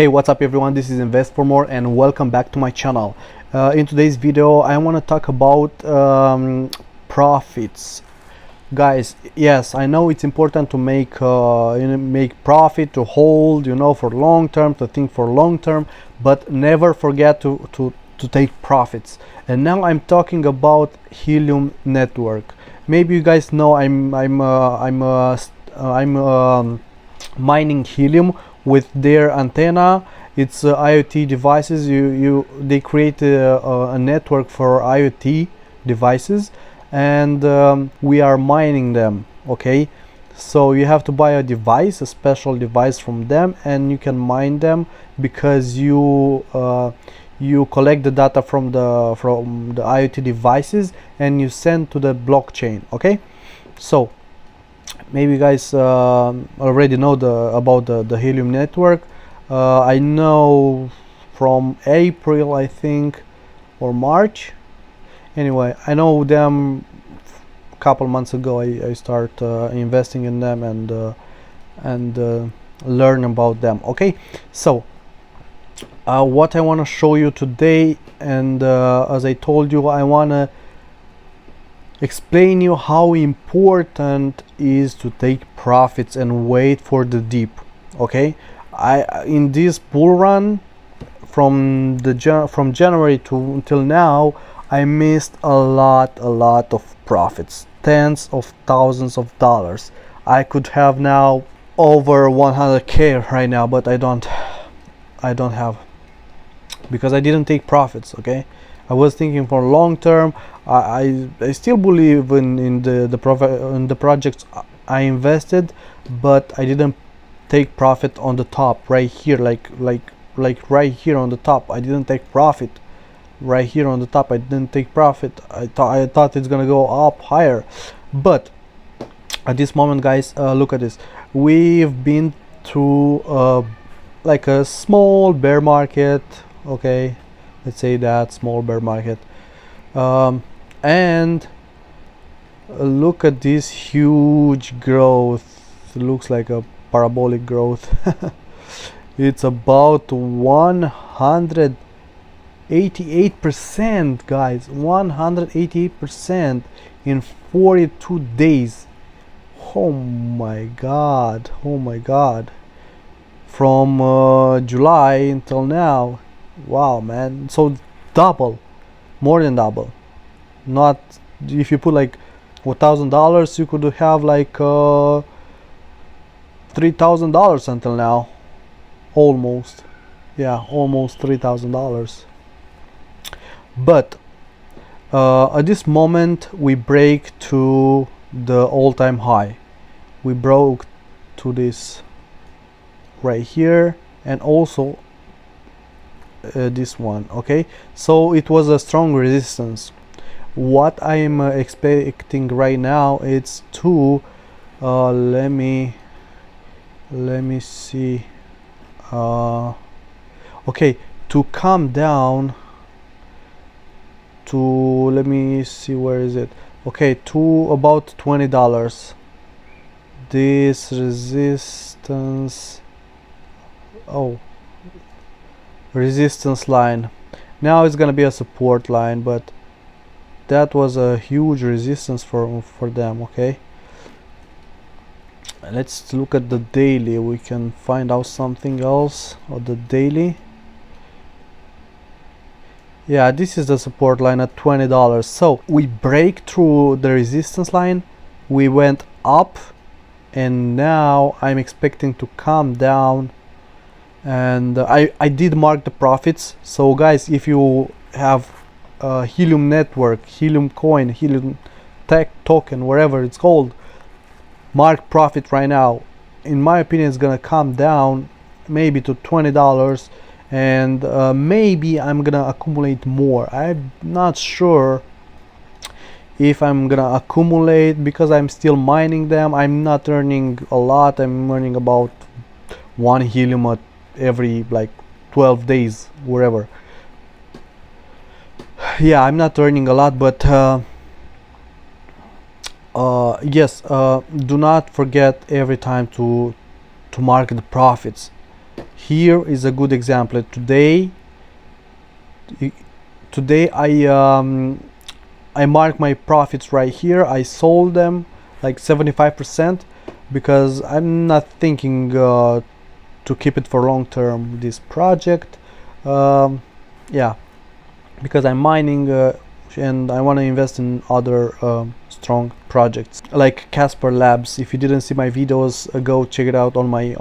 Hey, what's up everyone, this is Invest for More and welcome back to my channel. In today's video I want to talk about profits. Guys, yes, I know it's important to make profit, to hold, for long term, to think for long term, but never forget to take profits. And now I'm talking about Helium Network. Maybe you guys know I'm mining helium with their antenna. It's IoT devices. They create a network for IoT devices, and we are mining them. Okay, so you have to buy a device, a special device from them, and you can mine them because you collect the data from the IoT devices and you send to the blockchain. Okay, so maybe you guys already know about the Helium network. I know from April, I think, or March. Anyway, I know them a couple months ago. I start investing in them and learn about them. Okay, so what I want to show you today, and as I told you, I want to explain you how important is to take profits and wait for the dip. Okay, in this bull run from January to until now, I missed a lot of profits, tens of thousands of dollars. I could have now over 100k right now, but I don't have, because I didn't take profits. Okay, I was thinking for long term. I still believe in the projects I invested, but I didn't take profit on the top right here, like right here on the top. I didn't take profit right here on the top. I didn't take profit. I thought it's gonna go up higher, but at this moment, guys, look at this. We've been through like a small bear market. Okay, let's say that small bear market, and look at this huge growth. It looks like a parabolic growth. It's about 188%, guys. 188% in 42 days. Oh my god, oh my god. From July until now. Wow, man. So double, more than double. Not, if you put like $1,000, you could have like $3,000 until now. Almost, yeah, almost $3,000. But at this moment we break to the all-time high. We broke to this right here, and also this one. Okay, so it was a strong resistance. What I am expecting right now, it's to let me see, okay, to come down to, let me see, where is it? Okay, to about $20. This resistance, oh, resistance line. Now it's gonna be a support line, but that was a huge resistance for them. Okay, let's look at the daily. We can find out something else on the daily. Yeah, this is the support line at $20. So we break through the resistance line, we went up, and now I'm expecting to come down. And I did mark the profits. So guys, if you have Helium network, Helium coin, Helium tech token, whatever it's called, mark profit right now. In my opinion, it's gonna come down maybe to $20, and maybe I'm gonna accumulate more. I'm not sure if I'm gonna accumulate, because I'm still mining them. I'm not earning a lot. I'm earning about one helium at every like 12 days, wherever. Yeah, I'm not earning a lot, but yes, do not forget every time to mark the profits. Here is a good example. Today I mark my profits right here. I sold them like 75% because I'm not thinking to keep it for long term, this project. Yeah, because I'm mining and I want to invest in other strong projects like Casper Labs. If you didn't see my videos, go check it out on my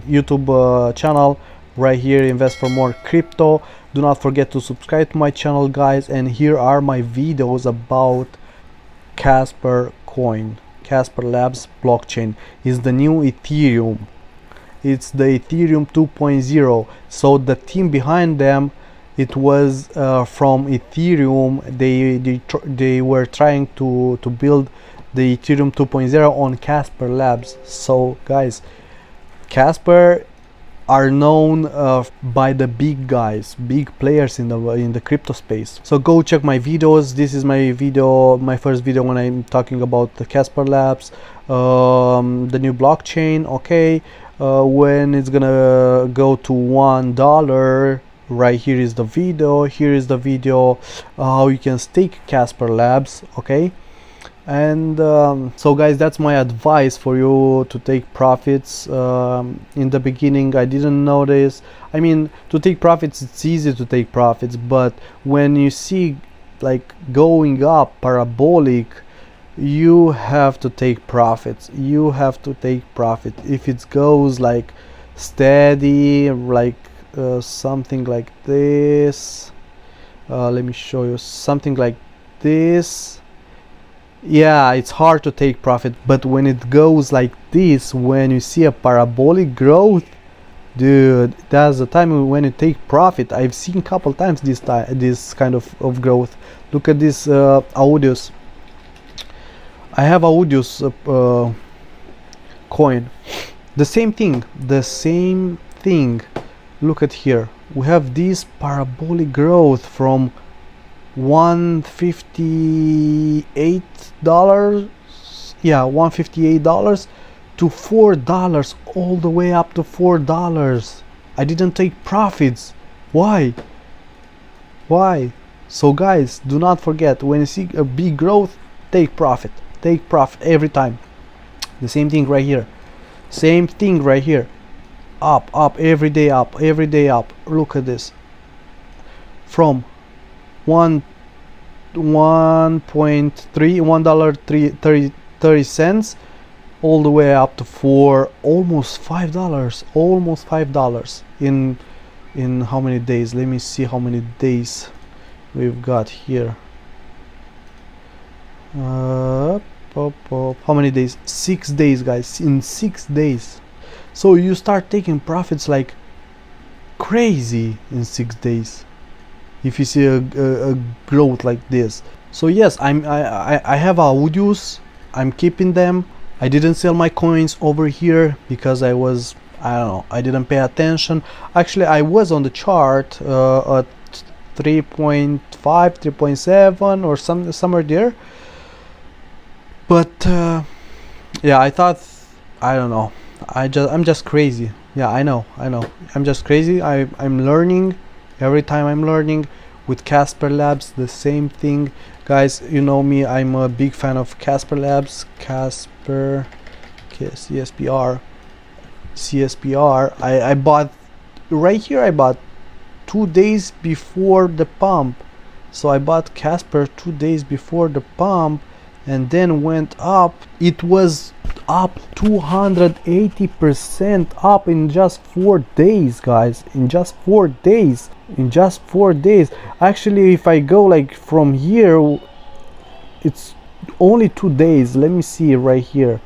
YouTube channel right here. Invest for more crypto. Do not forget to subscribe to my channel, guys, and here are my videos about Casper coin. Casper Labs blockchain is the new Ethereum. It's the Ethereum 2.0. So the team behind them, it was from Ethereum. They were trying to build the Ethereum 2.0 on Casper Labs. So guys, Casper are known by the big guys, big players in the crypto space. So go check my videos. This is my video, my first video when I'm talking about the Casper Labs, the new blockchain. Okay, when it's gonna go to $1. Right here is the video. Here is the video how you can stake Casper Labs. Okay, and so guys, that's my advice for you to take profits. In the beginning I didn't know this. I mean, to take profits, it's easy to take profits, but when you see like going up parabolic, you have to take profits. You have to take profit. If it goes like steady, like something like this, let me show you something like this. Yeah, it's hard to take profit, but when it goes like this, when you see a parabolic growth, dude, that's the time when you take profit. I've seen a couple times this kind of growth. Look at this Audius. I have Audius coin. The same thing. Look at here. We have this parabolic growth from $158, yeah, $158 to $4, all the way up to $4. I didn't take profits. Why? So guys, do not forget, when you see a big growth, take profit every time. The same thing right here, up every day, up. Look at this, from $1.30 all the way up to almost $5 in how many days? Let me see how many days we've got here. How many days? 6 days, guys. In 6 days. So you start taking profits like crazy in 6 days if you see a growth like this. So yes, I have Audius. I'm keeping them. I didn't sell my coins over here because I don't know, I didn't pay attention. Actually, I was on the chart at 3.5, 3.7 or somewhere there. But yeah, I thought, I don't know, I'm just crazy. Yeah, I know, I'm just crazy. I'm learning. Every time I'm learning with Casper Labs, the same thing. Guys, you know me, I'm a big fan of Casper Labs. Casper, CSPR. I bought right here. I bought 2 days before the pump. So I bought Casper 2 days before the pump, and then went up. It was up 280% up in just 4 days, guys. In just 4 days. Actually, if I go like from here, it's only 2 days. Let me see right here.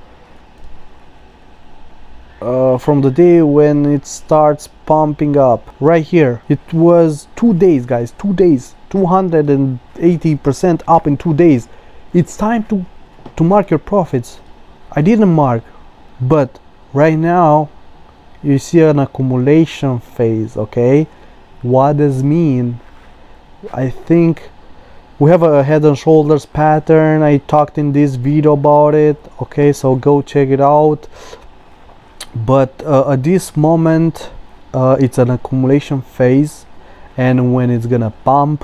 From the day when it starts pumping up, right here, it was 2 days, guys. 2 days, 280% up in 2 days. It's time to mark your profits. I didn't mark, but right now you see an accumulation phase. Okay, what does it mean? I think we have a head and shoulders pattern. I talked in this video about it. Okay, so go check it out. But at this moment it's an accumulation phase, and when it's gonna pump,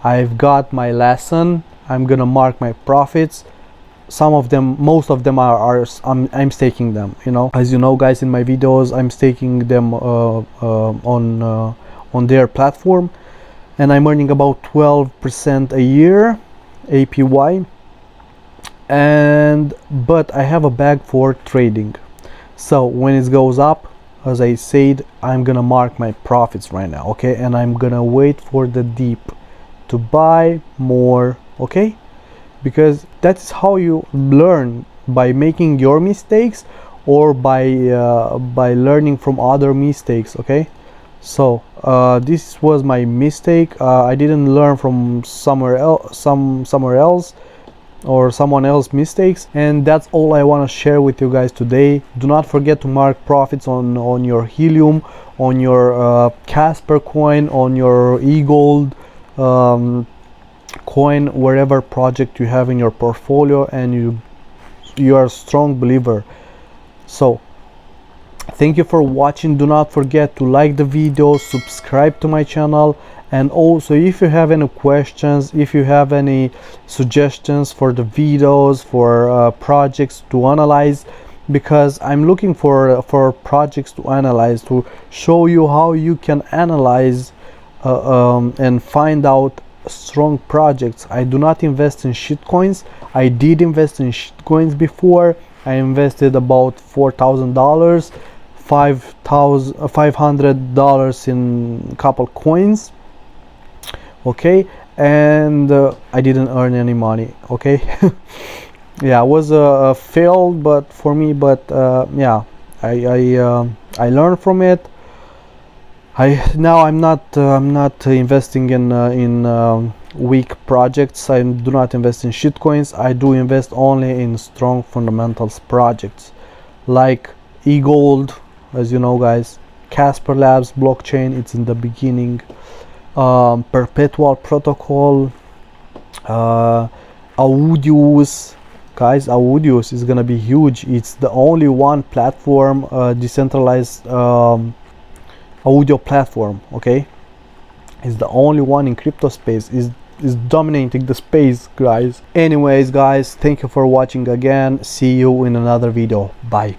I've got my lesson. I'm gonna mark my profits. Some of them, most of them are I'm staking them, you know. As you know, guys, in my videos I'm staking them on their platform, and I'm earning about 12% a year APY. And but I have a bag for trading, so when it goes up, as I said, I'm gonna mark my profits right now, okay, and I'm gonna wait for the dip to buy more, okay, because that's how you learn, by making your mistakes or by learning from other mistakes, okay. So this was my mistake. I didn't learn from somewhere else or someone else's mistakes, and that's all I want to share with you guys today. Do not forget to mark profits on your helium, on your Casper coin, on your eGold coin, wherever project you have in your portfolio and you are a strong believer. So thank you for watching. Do not forget to like the video, subscribe to my channel, and also if you have any questions, if you have any suggestions for the videos, for projects to analyze, because I'm looking for projects to analyze, to show you how you can analyze and find out strong projects. I do not invest in shitcoins. I did invest in shitcoins before. I invested about $4,000, $500 in a couple coins, okay, and I didn't earn any money, okay. Yeah, it was a fail, but for me, but yeah, I learned from it. Now I'm not investing in weak projects. I do not invest in shitcoins. I do invest only in strong fundamentals projects like eGold, as you know, guys, Casper Labs blockchain, it's in the beginning, Perpetual Protocol, Audius. Guys, Audius is gonna be huge. It's the only one platform, decentralized audio platform, okay. It's the only one in crypto space, is dominating the space, guys. Anyways, guys, thank you for watching again. See you in another video. Bye.